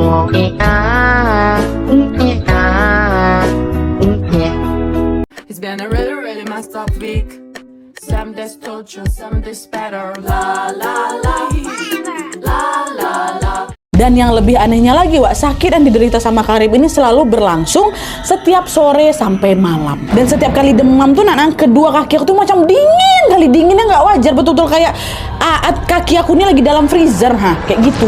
It's been a really, really messed up week. Some days torture, some days better. La la la, la la la. Dan yang lebih anehnya lagi, Wak, sakit yang diderita sama Karim ini selalu berlangsung setiap sore sampai malam. Dan setiap kali demam tuh kedua kaki aku tuh macam dingin kali, dinginnya nggak wajar, betul-betul kayak kaki aku ini lagi dalam freezer, kayak gitu.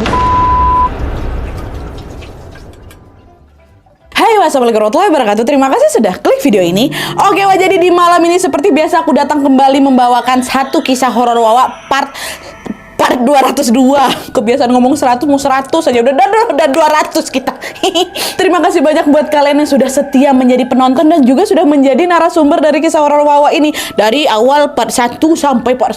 Hai, wassalamualaikum warahmatullahi wabarakatuh. Terima kasih sudah klik video ini. Oke, Wak, jadi di malam ini seperti biasa aku datang kembali membawakan satu kisah horor Wawa part 202. Kebiasaan ngomong 100 mau 100 aja udah 200 kita. Terima kasih banyak buat kalian yang sudah setia menjadi penonton dan juga sudah menjadi narasumber dari kisah horor Wawa ini dari awal part 1 sampai part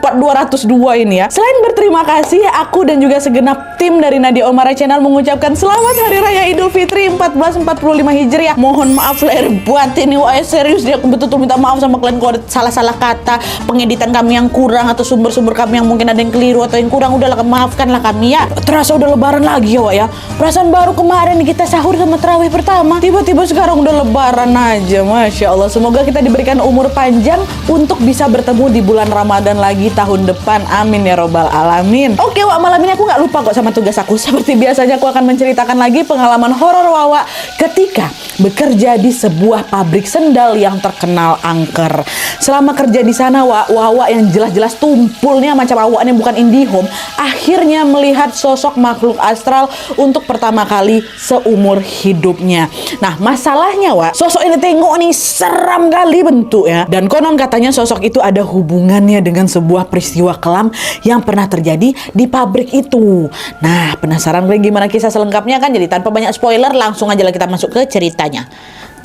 202 ini ya. Selain berterima kasih, aku dan juga segenap tim dari Nadia Omara Channel mengucapkan selamat Hari Raya Idul Fitri 1445 Hijriah. Mohon maaf lahir batin nih, Wah, serius dia, aku betul-betul minta maaf sama kalian kalau ada salah-salah kata, pengeditan kami yang kurang atau sumber-sumber kami yang mungkin ada yang keliru atau yang kurang, udahlah maafkanlah kami ya. Terasa udah lebaran lagi ya, Wak ya. Perasaan baru kemarin kita sahur sama tarawih pertama, tiba-tiba sekarang udah lebaran aja. Masya Allah, semoga kita diberikan umur panjang untuk bisa bertemu di bulan Ramadan lagi tahun depan, amin ya robbal alamin. Oke, Wak, malam ini aku nggak lupa kok sama tugas aku. Seperti biasanya aku akan menceritakan lagi pengalaman horor Wawa ketika bekerja di sebuah pabrik sendal yang terkenal angker. Selama kerja di sana, Wawa yang jelas-jelas tumpulnya macam awaknya bukan IndiHome, akhirnya melihat sosok makhluk astral untuk pertama kali seumur hidupnya. Nah, masalahnya, Wak, sosok ini tengok nih seram kali bentuknya, dan konon katanya sosok itu ada hubungannya dengan sebuah peristiwa kelam yang pernah terjadi di pabrik itu. Nah, penasaran gimana kisah selengkapnya kan? Jadi tanpa banyak spoiler, langsung aja lah kita masuk ke ceritanya.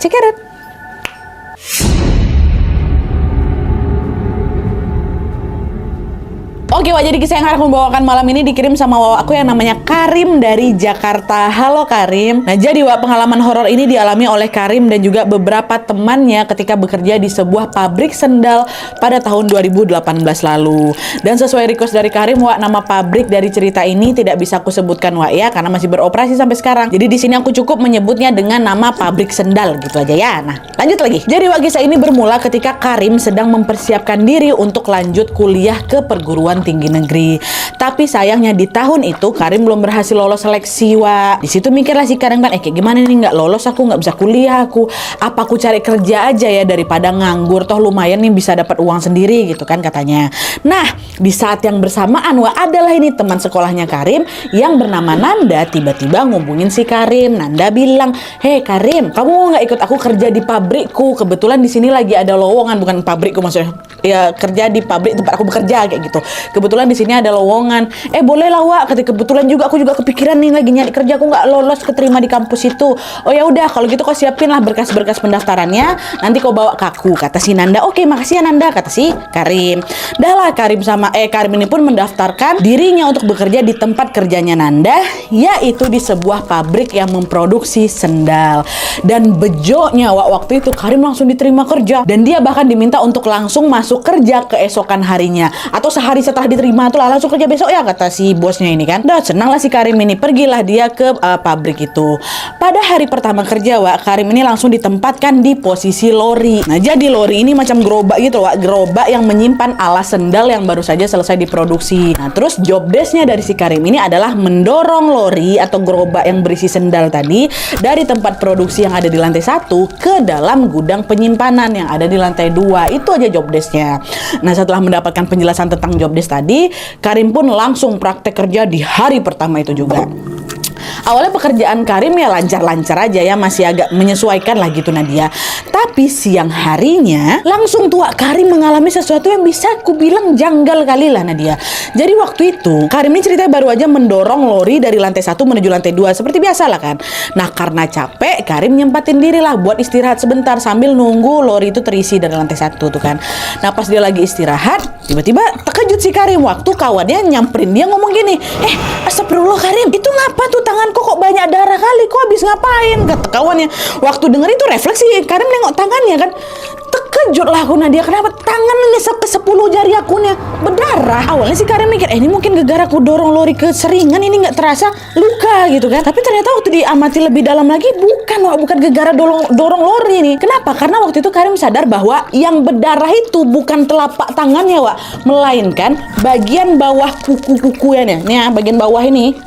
Check it out. Oke, Wak, jadi kisah yang aku membawakan malam ini dikirim sama Wawa aku yang namanya Karim dari Jakarta. Halo Karim. Nah, jadi Wak, pengalaman horor ini dialami oleh Karim dan juga beberapa temannya ketika bekerja di sebuah pabrik sendal pada tahun 2018 lalu. Dan sesuai request dari Karim, Wak, nama pabrik dari cerita ini tidak bisa aku sebutkan, Wak, ya, karena masih beroperasi sampai sekarang. Jadi di sini aku cukup menyebutnya dengan nama pabrik sendal gitu aja ya. Nah, lanjut lagi. Jadi, Wak, kisah ini bermula ketika Karim sedang mempersiapkan diri untuk lanjut kuliah ke perguruan tinggi negeri. Tapi sayangnya di tahun itu Karim belum berhasil lolos seleksi, Wak. Di situ mikirlah si Karim kan, kayak gimana nih, nggak lolos aku, nggak bisa kuliah aku. Apa aku cari kerja aja ya daripada nganggur, toh lumayan nih bisa dapat uang sendiri gitu kan katanya. Nah, di saat yang bersamaan, Wak, adalah ini teman sekolahnya Karim yang bernama Nanda tiba-tiba ngubungin si Karim. Nanda bilang, "Hei Karim, kamu mau nggak ikut aku kerja di pabrikku? Kebetulan di sini lagi ada lowongan," bukan pabrikku maksudnya, ya kerja di pabrik tempat aku bekerja kayak gitu. "Kebetulan di sini ada lowongan." Boleh lah, Wak. Kebetulan juga aku juga kepikiran nih lagi nyari kerja, aku nggak lolos keterima di kampus itu. "Oh ya udah, kalau gitu kau siapin lah berkas-berkas pendaftarannya, nanti kau bawa ke aku," kata si Nanda. "Oke, makasih ya Nanda," kata si Karim. Dah lah, Karim ini pun mendaftarkan dirinya untuk bekerja di tempat kerjanya Nanda, yaitu di sebuah pabrik yang memproduksi sendal. Dan bejoknya, Wak, waktu itu Karim langsung diterima kerja dan dia bahkan diminta untuk langsung masuk kerja keesokan harinya atau sehari setelah diterima tuh langsung kerja besok ya kata si bosnya ini kan. Dah senang lah si Karim ini, pergilah dia ke pabrik itu. Pada hari pertama kerja, Wak, Karim ini langsung ditempatkan di posisi lori. Nah, jadi lori ini macam gerobak gitu, Wak, gerobak yang menyimpan alas sendal yang baru saja selesai diproduksi. Nah, terus job desk-nya dari si Karim ini adalah mendorong lori atau gerobak yang berisi sendal tadi dari tempat produksi yang ada di lantai 1 ke dalam gudang penyimpanan yang ada di lantai 2. Itu aja job desk-nya. Nah, setelah mendapatkan penjelasan tentang job desk tadi, Karim pun langsung praktek kerja di hari pertama itu juga. Awalnya pekerjaan Karim ya lancar-lancar aja ya, masih agak menyesuaikan lah gitu Nadia. Tapi siang harinya langsung tua Karim mengalami sesuatu yang bisa aku bilang janggal kali lah Nadia. Jadi waktu itu Karim ini ceritanya baru aja mendorong lori dari lantai 1 menuju lantai 2 seperti biasa lah kan. Nah, karena capek Karim nyempatin diri lah buat istirahat sebentar sambil nunggu lori itu terisi dari lantai 1 tuh kan. Nah, pas dia lagi istirahat tiba-tiba terkejut si Karim waktu kawannya nyamperin dia ngomong gini, "Astagfirullah Karim, itu ngapa tuh tanganku kok banyak darah kali, kok habis ngapain?" Kata kawannya. Waktu denger itu refleksi Karim nengok tangannya kan, Terkejut lah aku Nadia, kenapa tangan ini sampai 10 jari aku nih berdarah. Awalnya si Karim mikir, ini mungkin gara-gara aku dorong lori keseringan, ini nggak terasa luka gitu kan. Tapi ternyata waktu diamati lebih dalam lagi, bukan gara-gara dorong lori nih. Kenapa? Karena waktu itu Karim sadar bahwa yang berdarah itu bukan telapak tangannya, Wak, melainkan bagian bawah kuku-kuku ya nih. Nih ya, bagian bawah ini.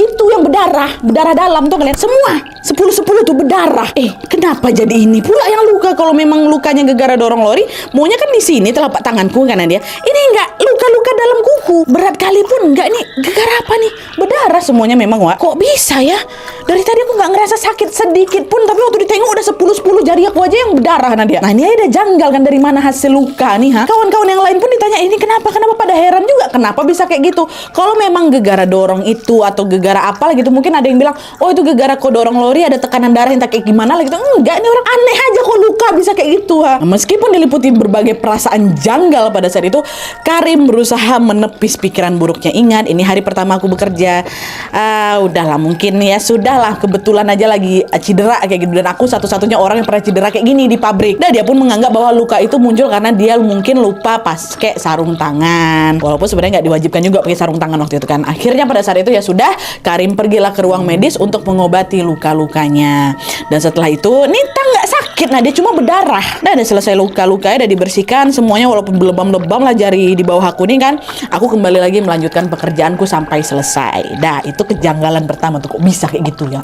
Itu yang berdarah dalam tuh kalian semua 10 tuh berdarah. Kenapa jadi ini pula yang luka? Kalau memang lukanya gara-gara dorong lori, maunya kan di sini telapak tanganku kan dia. Ini enggak, luka-luka dalam kuku. Berat kali pun enggak, ini gara-gara apa nih? Berdarah semuanya memang, Wak. Kok bisa ya? Dari tadi aku nggak ngerasa sakit sedikit pun, tapi waktu ditengok udah 10 jari aku aja yang berdarah Nadia. Nah ini ada janggal kan, dari mana hasil luka nih Kawan-kawan yang lain pun ditanya ini kenapa pada heran juga kenapa bisa kayak gitu. Kalau memang gegara dorong itu atau gegara apa gitu, mungkin ada yang bilang oh itu gegara kok dorong lori ada tekanan darah yang tak kayak gimana lah gitu. Enggak, ini orang aneh aja kok luka bisa kayak gitu Nah, meskipun diliputi berbagai perasaan janggal pada saat itu, Karim berusaha menepis pikiran buruknya. Ingat, ini hari pertama aku bekerja. Udahlah mungkin ya sudahlah, kebetulan aja lagi cedera kayak gitu, dan aku satu-satunya orang yang pernah cedera kayak gini di pabrik. Nah dia pun menganggap bahwa luka itu muncul karena dia mungkin lupa pakai sarung tangan, walaupun sebenarnya nggak diwajibkan juga pakai sarung tangan waktu itu kan. Akhirnya pada saat itu ya sudah, Karim pergilah ke ruang medis untuk mengobati luka-lukanya. Dan setelah itu Nita nggak sakit, nah dia cuma berdarah. Dan udah selesai luka-lukanya, udah dibersihkan semuanya, walaupun lebam-lebam lah jari di bawah aku nih kan. Aku kembali lagi melanjutkan pekerjaanku sampai selesai. Nah itu kejanggalan pertama tuh, kok bisa kayak gitu ya.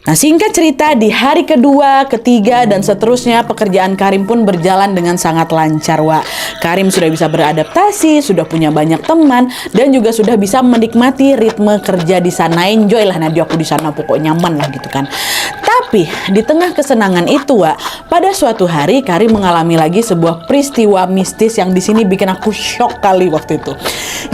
Nah singkat cerita, di hari kedua, ketiga, dan seterusnya pekerjaan Karim pun berjalan dengan sangat lancar, Wak. Karim sudah bisa beradaptasi, sudah punya banyak teman, dan juga sudah bisa menikmati ritme kerja di sana. Enjoy lah Nadia aku di sana, pokoknya nyaman lah gitu kan. Tapi di tengah kesenangan itu, Wak, pada suatu hari Karim mengalami lagi sebuah peristiwa mistis yang di sini bikin aku shock kali waktu itu.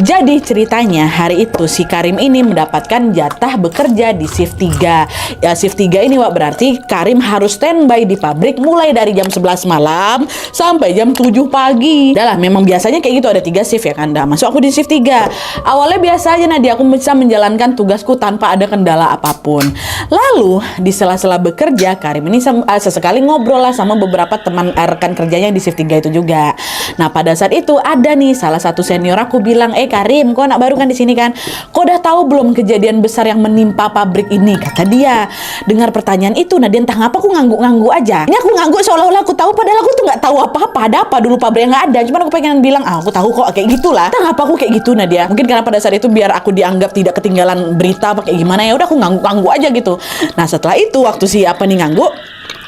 Jadi ceritanya hari itu si Karim ini mendapatkan jatah bekerja di shift 3. Ya shift 3 ini, Wak, berarti Karim harus standby di pabrik mulai dari jam 11 malam sampai jam 7 pagi. Dah lah, memang biasanya kayak gitu, ada 3 shift ya kan. Dah masuk aku di shift 3. Awalnya biasa aja Nadia, aku bisa menjalankan tugasku tanpa ada kendala apapun. Lalu di sela-sela bekerja, Karim ini sesekali ngobrol lah sama beberapa teman rekan kerjanya di shift 3 itu juga. Nah pada saat itu ada nih salah satu senior aku bilang, Karim, kau anak baru kan di sini kan? Kau udah tahu belum kejadian besar yang menimpa pabrik ini? Kata dia. Dengar pertanyaan itu, Nadia entah ngapa aku ngangguk-ngangguk aja. Ini aku ngangguk seolah-olah aku tahu, padahal aku tuh nggak tahu apa-apa. Ada apa dulu pabrik yang nggak ada? Cuman aku pengen bilang, aku tahu kok, kayak gitulah. Entah ngapa aku kayak gitu Nadia. Mungkin karena pada saat itu biar aku dianggap tidak ketinggalan berita apa kayak gimana, ya udah aku ngangguk-ngangguk aja gitu. Nah setelah itu waktu siapa nih ngangguk,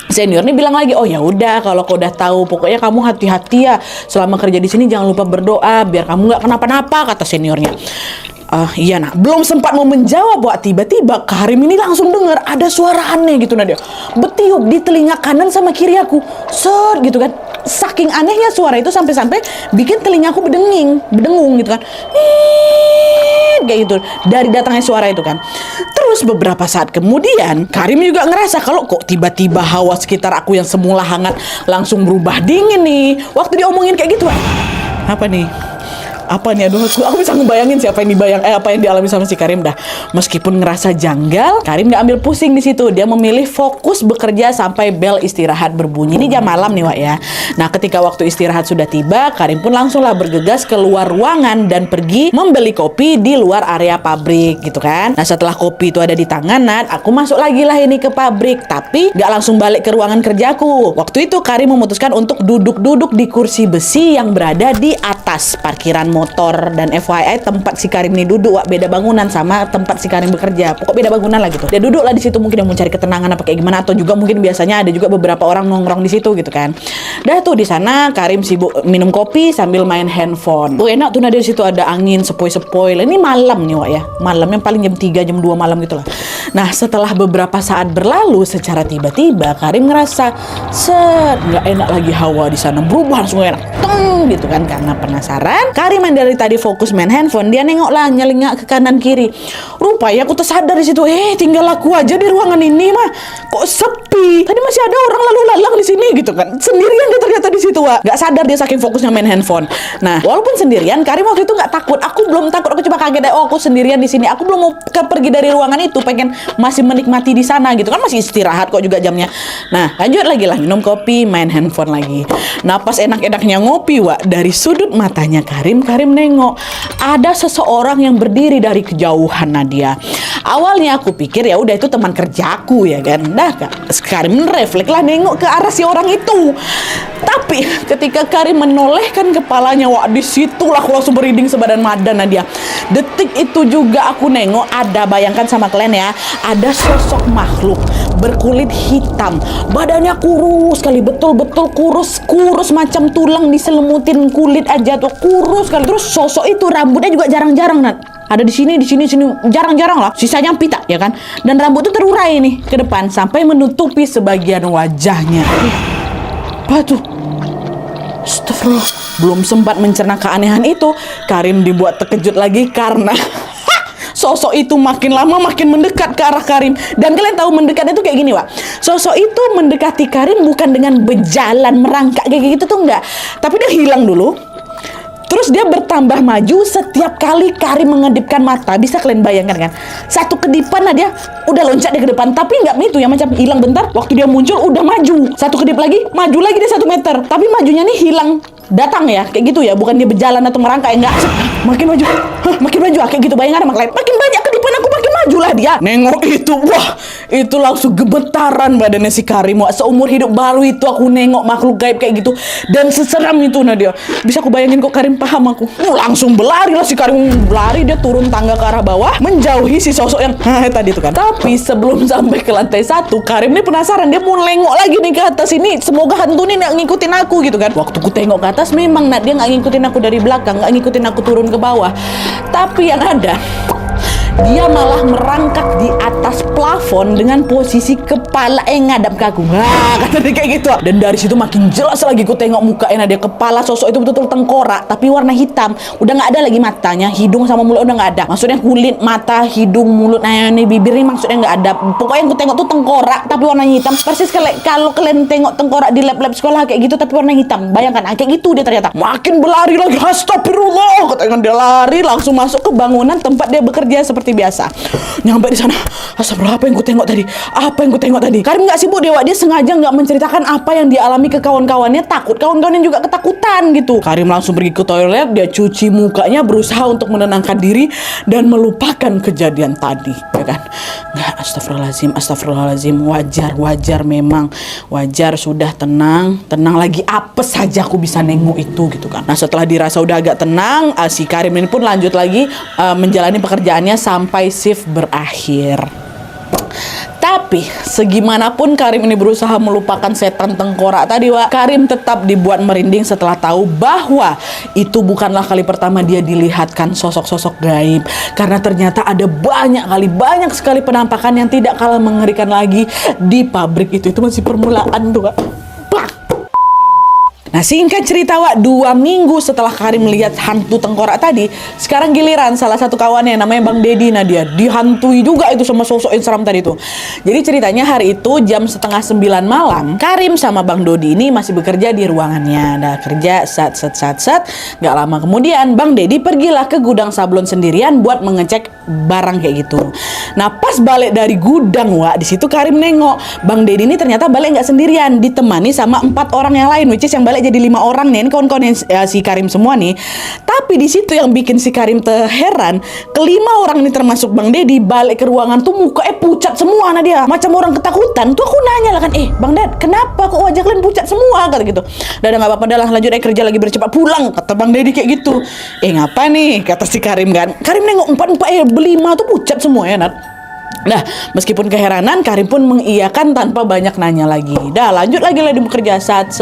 senior nih bilang lagi, oh ya udah kalau kau udah tahu, pokoknya kamu hati-hati ya selama kerja di sini, jangan lupa berdoa biar kamu nggak kenapa-napa, kata seniornya. Iya nah, belum sempat mau menjawab, Wak, tiba-tiba Karim ini langsung dengar ada suara aneh gitu Nadia, bertiup di telinga kanan sama kiri aku, set gitu kan. Saking anehnya suara itu sampai-sampai bikin telingaku berdengung gitu kan, kayak gitu dari datangnya suara itu kan. Terus beberapa saat kemudian Karim juga ngerasa kalau kok tiba-tiba hawa sekitar aku yang semula hangat langsung berubah dingin nih waktu diomongin kayak gitu. Apa nih, aduh aku bisa ngebayangin siapa yang apa yang dialami sama si Karim. Dah meskipun ngerasa janggal, Karim gak ambil pusing di situ. Dia memilih fokus bekerja sampai bel istirahat berbunyi. Ini jam malam nih, Wak, ya. Nah ketika waktu istirahat sudah tiba, Karim pun langsunglah bergegas keluar ruangan dan pergi membeli kopi di luar area pabrik gitu kan. Nah setelah kopi itu ada di tangan, aku masuk lagi lah ini ke pabrik, tapi gak langsung balik ke ruangan kerjaku. Waktu itu Karim memutuskan untuk duduk-duduk di kursi besi yang berada di atas parkiran motor. Dan FYI tempat si Karim ini duduk, Wak, beda bangunan sama tempat si Karim bekerja. Pokok beda bangunan lah gitu. Dia duduk lah di situ, mungkin yang mau cari ketenangan apa kayak gimana, atau juga mungkin biasanya ada juga beberapa orang nongkrong di situ gitu kan. Dah tuh di sana Karim sibuk minum kopi sambil main handphone. Enak tuh di situ ada angin sepoi-sepoi. Ini malam nih, Wak, ya. Malam yang paling jam 3 jam 2 malam gitu lah. Nah setelah beberapa saat berlalu, secara tiba-tiba Karim ngerasa nggak enak lagi, hawa di sana berubah langsung enak gitu kan. Karena penasaran, Karim yang dari tadi fokus main handphone, dia nengok lah, nyelingak ke kanan kiri. Rupanya aku tersadar di situ, tinggal aku aja di ruangan ini mah, kok sepi. Tadi masih ada orang lalu lalang di sini gitu kan. Sendirian dia ternyata di situ, Wak. Gak sadar dia saking fokusnya main handphone. Nah, walaupun sendirian, Karim waktu itu gak takut. Aku belum takut, aku cuma kaget, aku sendirian di sini. Aku belum mau pergi dari ruangan itu, pengen masih menikmati di sana gitu kan, masih istirahat kok juga jamnya. Nah, lanjut lagi lah, minum kopi, main handphone lagi. Nah, pas enak-enaknya ngopi, Wak, dari sudut matanya Karim nengok ada seseorang yang berdiri dari kejauhan, Nadia. Awalnya aku pikir ya udah itu teman kerjaku ya kan. Nah, Karim refleks lah nengok ke arah si orang itu. Tapi ketika Karim menolehkan kepalanya, wah disitulah aku langsung berinding sebadan madan, Nadia. Detik itu juga aku nengok ada, bayangkan sama kalian ya, ada sosok makhluk berkulit hitam, badannya kurus sekali, betul-betul kurus macam tulang diselimutin kulit aja tuh, kurus sekali. Terus sosok itu rambutnya juga jarang-jarang, Nat. Ada di sini, jarang-jarang lah. Sisanya pita, ya kan? Dan rambut itu terurai nih ke depan sampai menutupi sebagian wajahnya. Apa tuh? Astagfirullah. Belum sempat mencerna keanehan itu, Karim dibuat terkejut lagi karena sosok itu makin lama makin mendekat ke arah Karim. Dan kalian tahu mendekatnya tuh kayak gini, Wak. Sosok itu mendekati Karim bukan dengan berjalan merangkak kayak gitu tuh, enggak. Tapi dia hilang dulu. Terus dia bertambah maju setiap kali Karim mengedipkan mata. Bisa kalian bayangkan kan? Satu kedipan lah dia udah loncat dia ke depan. Tapi nggak itu ya, macam hilang bentar. Waktu dia muncul udah maju. Satu kedip lagi, maju lagi dia 1 meter. Tapi majunya nih hilang datang ya, kayak gitu ya. Bukan dia berjalan atau merangkak, enggak. Makin maju, makin maju, kayak gitu. Bayangkan sama kalian. Makin banyak kedipan aku, makin maju lah dia. Nengok itu, wah, itu langsung gemetaran badannya si Karim. Wah, seumur hidup baru itu aku nengok makhluk gaib kayak gitu. Dan seseram itu, Nadia. Bisa aku bayangin kok Karim paham aku. Langsung berlari lah si Karim, berlari dia turun tangga ke arah bawah, menjauhi si sosok yang tadi itu kan. Tapi sebelum sampai ke lantai 1, Karim ini penasaran, dia mau nengok lagi nih ke atas ini. Semoga hantu ini nggak ngikutin aku gitu kan. Waktu ku tengok ke atas, memang dia nggak ngikutin aku dari belakang, nggak ngikutin aku turun ke bawah. Tapi yang ada, dia malah merangkak di atas plafon dengan posisi kepala ngadap ke aku. Kata dia kayak gitu. Dan dari situ makin jelas lagi ku tengok mukanya dia. Kepala sosok itu betul-betul tengkorak, tapi warna hitam. Udah nggak ada lagi matanya, hidung sama mulut udah nggak ada. Maksudnya kulit, mata, hidung, mulut, ini bibir ini maksudnya nggak ada. Pokoknya yang ku tengok tuh tengkorak, tapi warnanya hitam. Persis kalau kalian tengok tengkorak di lab-lab sekolah kayak gitu, tapi warna hitam. Bayangkan, kayak gitu dia ternyata. Makin berlari lagi. Astagfirullah. Katanya dia lari langsung masuk ke bangunan tempat dia bekerja seperti biasa. Nyampe di sana, astagfirullah, apa yang ku tengok tadi? Karim nggak sibuk dia, dia sengaja nggak menceritakan apa yang dialami ke kawan-kawannya, takut kawan-kawannya juga ketakutan gitu. Karim langsung pergi ke toilet, dia cuci mukanya, berusaha untuk menenangkan diri dan melupakan kejadian tadi, ya kan? Nggak, astagfirullahaladzim, wajar memang, wajar, sudah tenang lagi, apes saja aku bisa nengok itu gitu kan. Nah, setelah dirasa udah agak tenang, si Karim ini pun lanjut lagi menjalani pekerjaannya sampai shift berakhir. Tapi segimanapun Karim ini berusaha melupakan setan tengkorak tadi, Wak, Karim tetap dibuat merinding setelah tahu bahwa itu bukanlah kali pertama dia dilihatkan sosok-sosok gaib. Karena ternyata ada banyak sekali penampakan yang tidak kalah mengerikan lagi di pabrik itu. Itu masih permulaan tuh, Wak. Nah, singkat cerita, Wak, 2 minggu setelah Karim melihat hantu tengkorak tadi, sekarang giliran salah satu kawannya namanya Bang Dedi, Nadia, dihantui juga itu sama sosok yang seram tadi itu. Jadi ceritanya hari itu jam 8:30 malam, Karim sama Bang Dodi ini masih bekerja di ruangannya. Nah, kerja sat. Gak lama kemudian Bang Dedi pergilah ke gudang sablon sendirian buat mengecek barang kayak gitu. Nah, pas balik dari gudang, Wak, di situ Karim nengok Bang Dedi ini ternyata balik nggak sendirian, ditemani sama 4 orang yang lain, which is yang balik jadi 5 orang nih, ini kawan-kawan si Karim semua nih. Tapi di situ yang bikin si Karim terheran, kelima orang ini termasuk Bang Dedi balik ke ruangan tuh mukanya pucat semua, Nadia, macam orang ketakutan. Tuh aku nanya lah kan, Bang Ded, kenapa kok wajah kalian pucat semua, kata gitu. Udah nggak apa-apa, dah lanjut kerja lagi, bercepat pulang, kata Bang Dedi kayak gitu. Ngapa nih, kata si Karim kan. Karim nengok 4 5 tuh pucat semua ya, Nat. Nah, meskipun keheranan, Karim pun mengiyakan tanpa banyak nanya lagi. Dah, lanjut lagi lah di bekerja, set,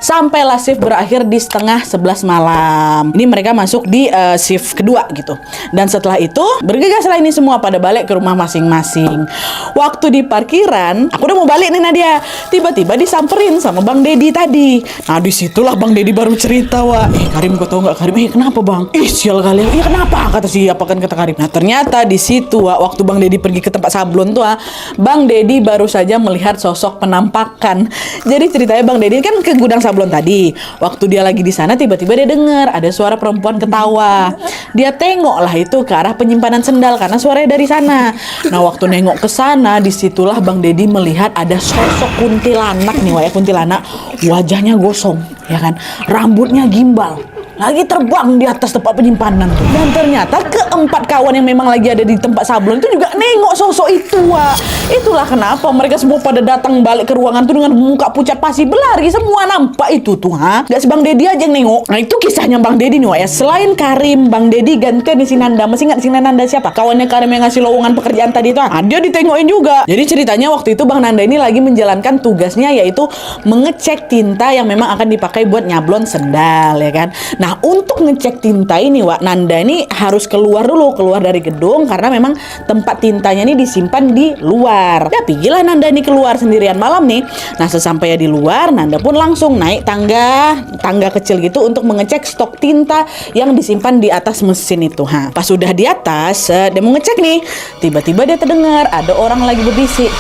sampailah shift berakhir di setengah 11 malam. Ini mereka masuk di shift kedua gitu. Dan setelah itu, bergegaslah ini semua pada balik ke rumah masing-masing. Waktu di parkiran, aku udah mau balik nih Nadia. Tiba-tiba disamperin sama Bang Dedi tadi. Nah, disitulah Bang Dedi baru cerita, Wak. Karim, kau tahu nggak Karim? Kenapa Bang? Sial kali. Kenapa? Kata siapa kan, kata Karim. Nah, ternyata di situ, Wak, waktu Bang Dedi pergi ke tempat sablon tuh, Bang Dedi baru saja melihat sosok penampakan. Jadi ceritanya Bang Dedi kan ke gudang sablon tadi. Waktu dia lagi di sana, tiba-tiba dia dengar ada suara perempuan ketawa. Dia tengok lah itu ke arah penyimpanan sendal karena suaranya dari sana. Nah, waktu nengok ke sana, disitulah Bang Dedi melihat ada sosok kuntilanak nih, Wak, ya, kuntilanak. Wajahnya gosong, ya kan? Rambutnya gimbal. Lagi terbang di atas tempat penyimpanan tuh. Dan ternyata keempat kawan yang memang lagi ada di tempat sablon itu juga nengok sosok itu, Wak. Itulah kenapa mereka semua pada datang balik ke ruangan tuh dengan muka pucat pasi, berlari semua nampak itu tuh, Gak si Bang Dedi aja yang nengok. Nah, itu kisahnya Bang Dedi nih, Wak, ya. Selain Karim, Bang Dedi gantian di si Nanda. Masih ingat si Nanda siapa? Kawannya Karim yang ngasih lowongan pekerjaan tadi tuh. Dia ditengokin juga. Jadi ceritanya waktu itu Bang Nanda ini lagi menjalankan tugasnya, yaitu mengecek tinta yang memang akan dipakai buat nyablon sendal, ya kan. Nah, untuk ngecek tinta ini, Wak, Nanda ini harus keluar dari gedung karena memang tempat tintanya ini disimpan di luar. Ya, pergilah Nanda ini keluar sendirian malam nih. Nah, sesampainya di luar, Nanda pun langsung naik tangga kecil gitu untuk mengecek stok tinta yang disimpan di atas mesin itu. Pas sudah di atas, dia mau ngecek nih. Tiba-tiba dia terdengar ada orang lagi berbisik.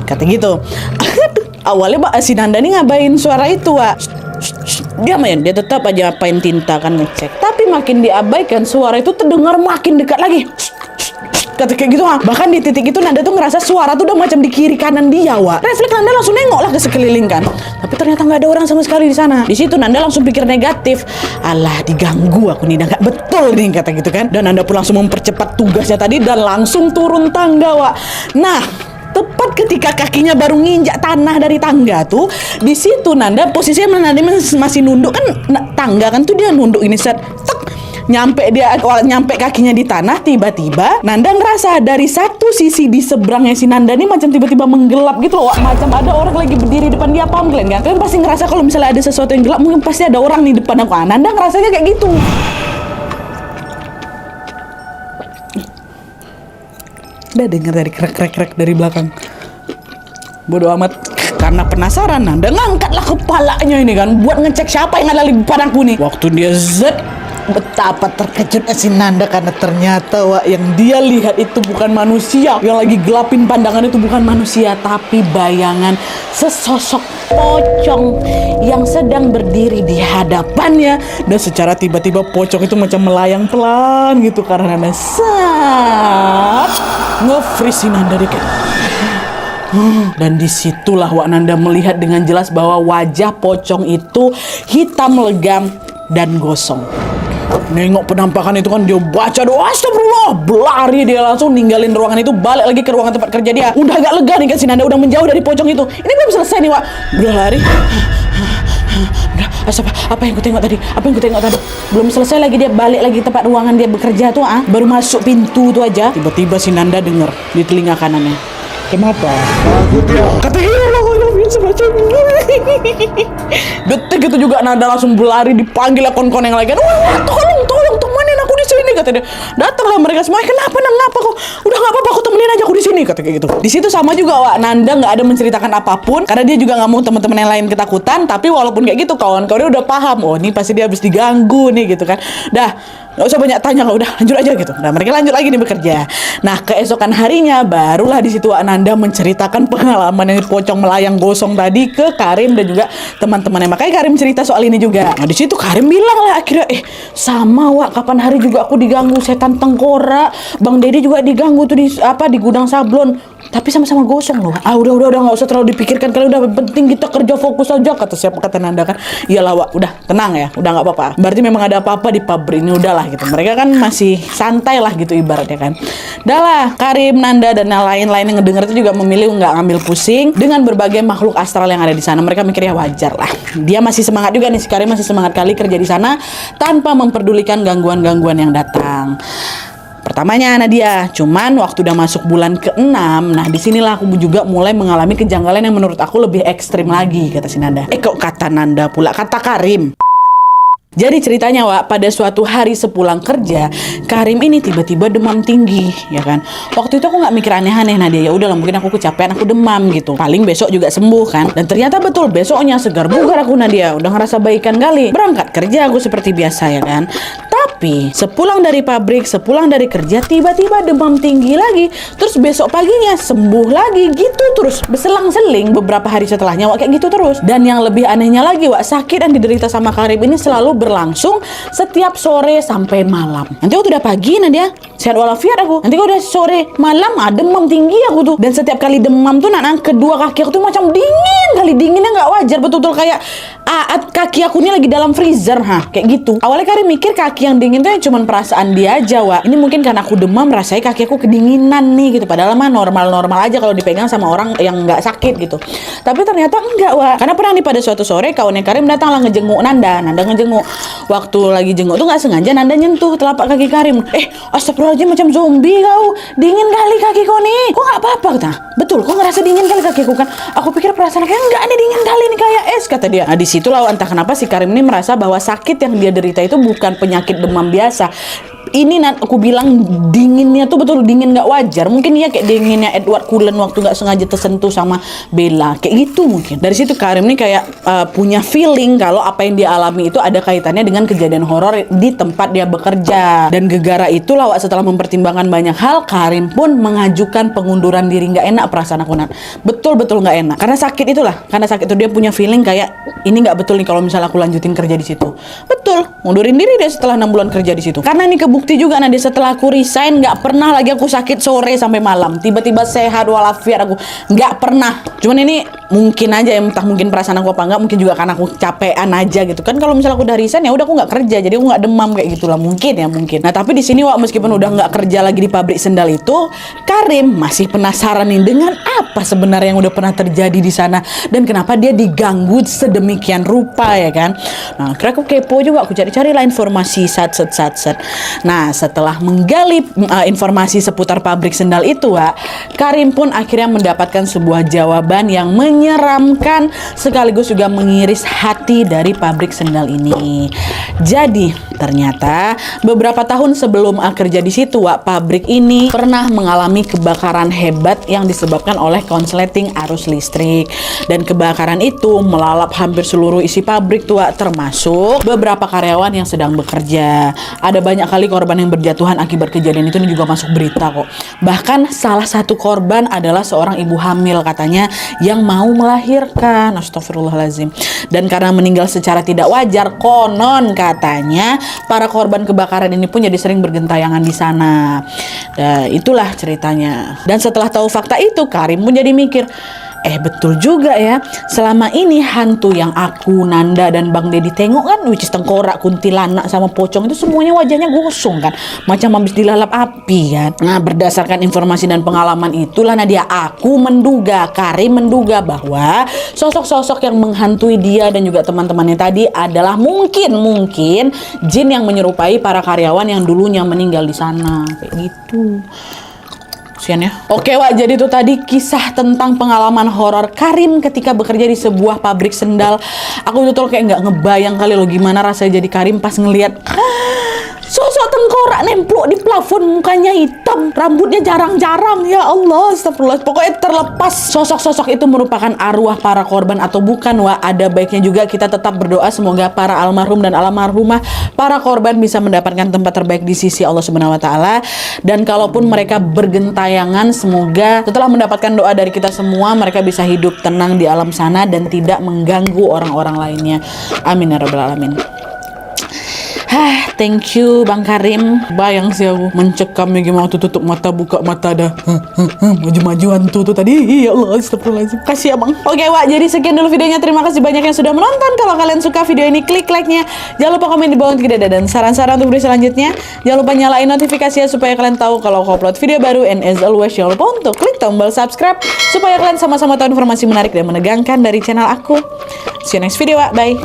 Kata gitu. Awalnya si Nanda ini ngabain suara itu, Wak. Dia tetap aja apain tinta kan, ngecek. Tapi makin diabaikan, suara itu terdengar makin dekat lagi. Kata kayak gitu, Bahkan di titik itu Nanda tuh ngerasa suara tuh udah macam di kiri kanan dia, Wak. Refleks Nanda langsung nengok lah ke sekeliling kan. Tapi ternyata nggak ada orang sama sekali di sana. Di situ Nanda langsung pikir negatif. Alah, diganggu aku nih, nggak betul nih, kata gitu kan. Dan Nanda pun langsung mempercepat tugasnya tadi dan langsung turun tangga, Wak. Nah, tepat ketika kakinya baru nginjak tanah dari tangga tuh, di situ Nanda posisinya Nanda masih nunduk kan, tangga kan tuh dia nunduk ini, set, nyampe kakinya di tanah. Tiba-tiba Nanda ngerasa dari satu sisi di seberangnya si Nanda ini macam tiba-tiba menggelap gitu loh, Wak. Macam ada orang lagi berdiri depan dia. Paham kalian kan? Kalian pasti ngerasa kalau misalnya ada sesuatu yang gelap, mungkin pasti ada orang di depan aku. Nanda ngerasanya kayak gitu. Udah denger dari krek dari belakang. Bodoh amat. Karena penasaran, Nanda ngangkatlah kepalanya ini kan buat ngecek siapa yang ada di depan aku nih. Waktu dia betapa terkejutnya si Nanda karena ternyata, Wak, yang dia lihat itu bukan manusia. Yang lagi gelapin pandangan itu bukan manusia, tapi bayangan sesosok pocong yang sedang berdiri di hadapannya. Dan secara tiba-tiba pocong itu macam melayang pelan gitu karena Nanda nge-freeze si Nanda dikit. Dan disitulah, Wak, Nanda melihat dengan jelas bahwa wajah pocong itu hitam legam dan gosong. Nengok penampakan itu kan, dia baca doa, astagfirullah, berlari dia langsung ninggalin ruangan itu, balik lagi ke ruangan tempat kerja dia. Udah agak lega nih kan si Nanda, udah menjauh dari pocong itu. Ini belum selesai nih, Wak. Udah lari. Apa yang ku tengok tadi? Belum selesai lagi, dia balik lagi tempat ruangan dia bekerja tuh, baru masuk pintu tuh aja. Tiba-tiba si Nanda dengar di telinga kanannya. Kenapa? Kata semacam detik itu juga Nanda langsung berlari, dipanggil akun-akun yang lain. Tolong temenin aku di sini, kata dia. Datanglah mereka semua. Kenapa kok? Udah nggak apa-apa, aku temenin aja aku di sini, kata kayak gitu. Di situ sama juga, Wak, Nanda nggak ada menceritakan apapun karena dia juga nggak mau teman-teman yang lain ketakutan. Tapi walaupun kayak gitu, kawan-kawannya udah paham. Oh, ini pasti dia habis diganggu nih gitu kan. Dah, nggak usah banyak tanya, udah lanjut aja gitu. Nah, mereka lanjut lagi nih bekerja. Nah, keesokan harinya barulah di situ Nanda menceritakan pengalaman yang pocong melayang gosong tadi ke Karim dan juga teman-temannya. Makanya Karim cerita soal ini juga. Nah, di situ Karim bilang lah akhirnya, sama, Wak, kapan hari juga aku diganggu setan tengkorak. Bang Dedi juga diganggu tuh di gudang sablon. Tapi sama-sama gosong loh. Udah nggak usah terlalu dipikirkan, kalau udah penting kita kerja fokus aja, kata Nanda kan. Iyalah, Wak, udah tenang ya, udah nggak apa-apa. Berarti memang ada apa-apa di pabrik ini, udahlah gitu. Mereka kan masih santai lah gitu ibaratnya kan. Udahlah, Karim, Nanda dan yang lain-lain yang ngedenger itu juga memilih nggak ngambil pusing dengan berbagai makhluk astral yang ada di sana. Mereka mikirnya wajar lah. Dia masih semangat juga nih, si Karim masih semangat kali kerja di sana tanpa memperdulikan gangguan-gangguan yang datang. Pertamanya Nadia, cuman waktu udah masuk bulan ke-6, nah disinilah aku juga mulai mengalami kejanggalan yang menurut aku lebih ekstrim lagi, kata si Nanda. Kok kata Nanda pula, kata Karim. Jadi ceritanya Wak, pada suatu hari sepulang kerja, Karim ini tiba-tiba demam tinggi, ya kan. Waktu itu aku nggak mikir aneh-aneh Nadia, ya udahlah mungkin aku kecapean, aku demam gitu. Paling besok juga sembuh kan. Dan ternyata betul, besoknya segar bugar aku Nadia, udah ngerasa baikan kali. Berangkat kerja aku seperti biasa ya kan. Tapi sepulang dari pabrik, sepulang dari kerja, tiba-tiba demam tinggi lagi. Terus besok paginya sembuh lagi, gitu terus. Berselang-seling beberapa hari setelahnya Wak, kayak gitu terus. Dan yang lebih anehnya lagi Wak, sakit yang diderita sama Karim ini selalu berlangsung setiap sore sampai malam. Nanti waktu udah pagi Nadia, sehat walafiat aku. Nanti udah sore malam demam tinggi aku tuh. Dan setiap kali demam tuh kedua kaki aku tuh macam dingin kali, dinginnya nggak wajar, betul-betul kayak kaki aku ini lagi dalam freezer, kayak gitu. Awalnya Karim mikir kaki yang dingin tuh cuman perasaan dia aja Wak. Ini mungkin karena aku demam rasanya kaki aku kedinginan nih gitu. Padahal mah normal-normal aja kalau dipegang sama orang yang nggak sakit gitu. Tapi ternyata enggak Wak. Karena pernah nih pada suatu sore kawannya Karim datang lah ngejenguk Nanda ngejenguk. Waktu lagi jenguk tuh nggak sengaja Nanda nyentuh telapak kaki Karim. Astagfirullahaladzim, macam zombie kau. Dingin kali kaki kau nih. Kok nggak apa-apa kata? Betul, kok ngerasa dingin kali kakiku kan? Aku pikir perasaan kayak enggak nih, dingin kali nih kayak es, kata dia. Nah disitulah entah kenapa si Karim ini merasa bahwa sakit yang dia derita itu bukan penyakit demam biasa. Ini aku bilang dinginnya tuh betul dingin nggak wajar. Mungkin dia kayak dinginnya Edward Cullen waktu nggak sengaja tersentuh sama Bella, kayak gitu mungkin. Dari situ Karim ini kayak punya feeling kalau apa yang dia alami itu ada kaitannya dengan kejadian horor di tempat dia bekerja. Dan gegara itulah Wak, setelah mempertimbangkan banyak hal, Karim pun mengajukan pengunduran diri. Nggak enak perasaan aku betul-betul nggak enak karena sakit itulah. Karena sakit itu dia punya feeling kayak ini nggak betul nih kalau misalnya aku lanjutin kerja di situ. Betul, mundurin diri dia setelah 6 bulan kerja di situ. Karena ini bukti juga Nadia, setelah aku resign nggak pernah lagi aku sakit sore sampai malam, tiba-tiba sehat walafiat aku, nggak pernah. Cuman ini mungkin aja ya, entah mungkin perasaan aku apa enggak, mungkin juga karena aku capean aja gitu kan. Kalau misalnya aku udah resign ya udah aku nggak kerja, jadi aku nggak demam kayak gitulah mungkin ya mungkin. Nah tapi di sini Wak, meskipun udah nggak kerja lagi di pabrik sendal itu, Karim masih penasaran nih dengan apa sebenarnya yang udah pernah terjadi di sana dan kenapa dia diganggu sedemikian rupa ya kan. Nah akhirnya aku kepo juga, aku cari-cari lah informasi set. Nah setelah menggali informasi seputar pabrik sendal itu Wak, Karim pun akhirnya mendapatkan sebuah jawaban yang menyeramkan sekaligus juga mengiris hati dari pabrik sendal ini. Jadi ternyata beberapa tahun sebelum kerja di situ Wak, pabrik ini pernah mengalami kebakaran hebat yang disebabkan oleh konsleting arus listrik. Dan kebakaran itu melalap hampir seluruh isi pabrik tuh Wak, termasuk beberapa karyawan yang sedang bekerja. Ada banyak kali korban yang berjatuhan akibat kejadian itu juga masuk berita kok. Bahkan salah satu korban adalah seorang ibu hamil katanya yang mau melahirkan. Astagfirullahaladzim. Dan karena meninggal secara tidak wajar, konon katanya para korban kebakaran ini pun jadi sering bergentayangan di sana. Itulah ceritanya. Dan setelah tahu fakta itu, Karim pun jadi mikir, betul juga ya. Selama ini hantu yang aku, Nanda, dan Bang Deddy tengok kan, which is tengkorak, kuntilanak, sama pocong itu semuanya wajahnya gosong kan, macam habis dilalap api kan. Nah berdasarkan informasi dan pengalaman itulah Nadia, aku menduga, Karim menduga bahwa sosok-sosok yang menghantui dia dan juga teman-temannya tadi adalah mungkin jin yang menyerupai para karyawan yang dulunya meninggal di sana, kayak gitu. Sian ya. Oke Wak, jadi itu tadi kisah tentang pengalaman horor Karim ketika bekerja di sebuah pabrik sendal. Aku betul kayak nggak ngebayang kali loh gimana rasanya jadi Karim pas ngelihat sosok tengkorak nemplok di plafon, mukanya hitam, rambutnya jarang-jarang. Ya Allah, astagfirullah. Pokoknya terlepas sosok-sosok itu merupakan arwah para korban atau bukan Wak, ada baiknya juga kita tetap berdoa semoga para almarhum dan almarhumah, para korban bisa mendapatkan tempat terbaik di sisi Allah Subhanahu wa taala. Dan kalaupun mereka bergentayangan, semoga setelah mendapatkan doa dari kita semua mereka bisa hidup tenang di alam sana dan tidak mengganggu orang-orang lainnya. Amin ya rabbal alamin. Thank you Bang Karim. Bayang sih aku mencekam gimana tuh, tutup mata buka mata dah. Maju-majuan tuh tadi. Ya Allah, astagfirullahaladzim. Kasih ya Bang. Oke Wak, jadi sekian dulu videonya. Terima kasih banyak yang sudah menonton. Kalau kalian suka video ini, klik like-nya. Jangan lupa komen di bawah untuk tidak dan saran-saran untuk video selanjutnya. Jangan lupa nyalain notifikasinya supaya kalian tahu kalau aku upload video baru. And as always, jangan lupa untuk klik tombol subscribe supaya kalian sama-sama tahu informasi menarik dan menegangkan dari channel aku. See you next video Wak. Bye.